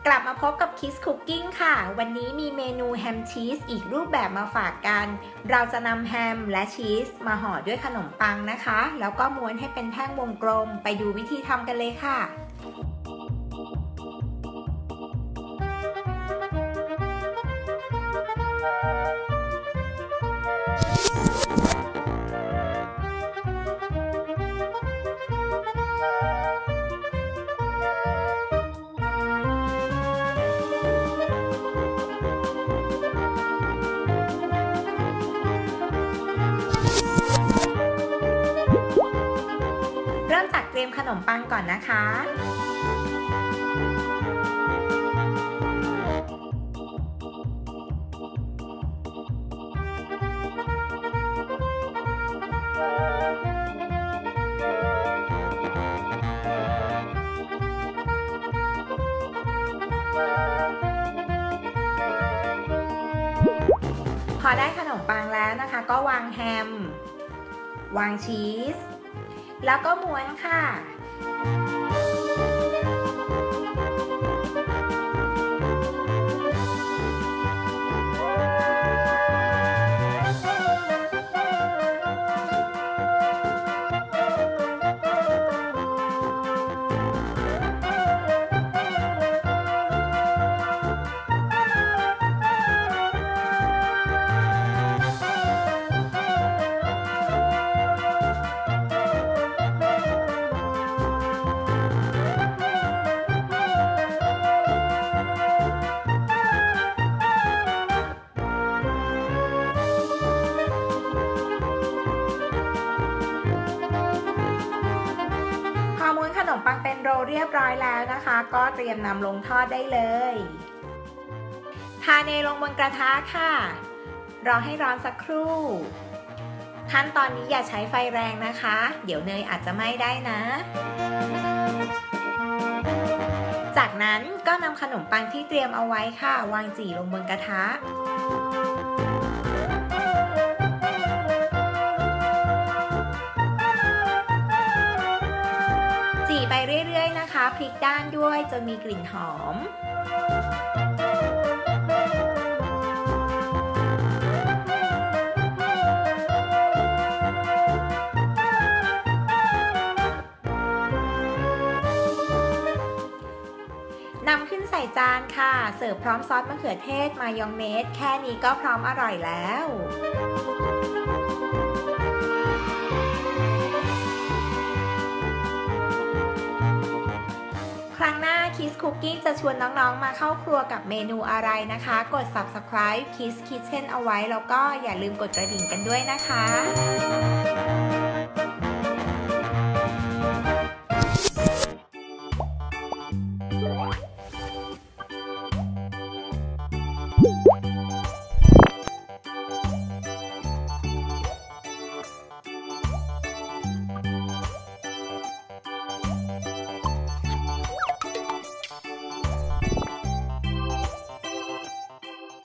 กลับมาพบกับ Kiss Cooking ค่ะวันนี้มีเมนูแฮมชีสอีกรูปแบบมาฝากกันเราจะนำแฮมและชีสมาห่อด้วยขนมปังนะคะแล้วก็ม้วนให้เป็นแท่งวงกลมไปดูวิธีทำกันเลยค่ะเริ่มจากเตรียมขนมปังก่อนนะคะพอได้ขนมปังแล้วนะคะก็วางแฮมวางชีสแล้วก็ม้วนค่ะขนมปังเป็นโรลเรียบร้อยแล้วนะคะก็เตรียมนำลงทอดได้เลยทาเนยลงบนกระทะค่ะรอให้ร้อนสักครู่ขั้นตอนนี้อย่าใช้ไฟแรงนะคะเดี๋ยวเนยอาจจะไหม้ได้นะจากนั้นก็นำขนมปังที่เตรียมเอาไว้ค่ะวางจี่ลงบนกระทะจี่ไปเรื่อยๆนะคะพลิกด้านด้วยจนมีกลิ่นหอมนำขึ้นใส่จานค่ะเสิร์ฟพร้อมซอสมะเขือเทศมายองเนสแค่นี้ก็พร้อมอร่อยแล้วครั้งหน้า Kiss Cooking จะชวนน้องๆมาเข้าครัวกับเมนูอะไรนะคะกด Subscribe Kiss Kitchen เอาไว้แล้วก็อย่าลืมกดกระดิ่งกันด้วยนะคะ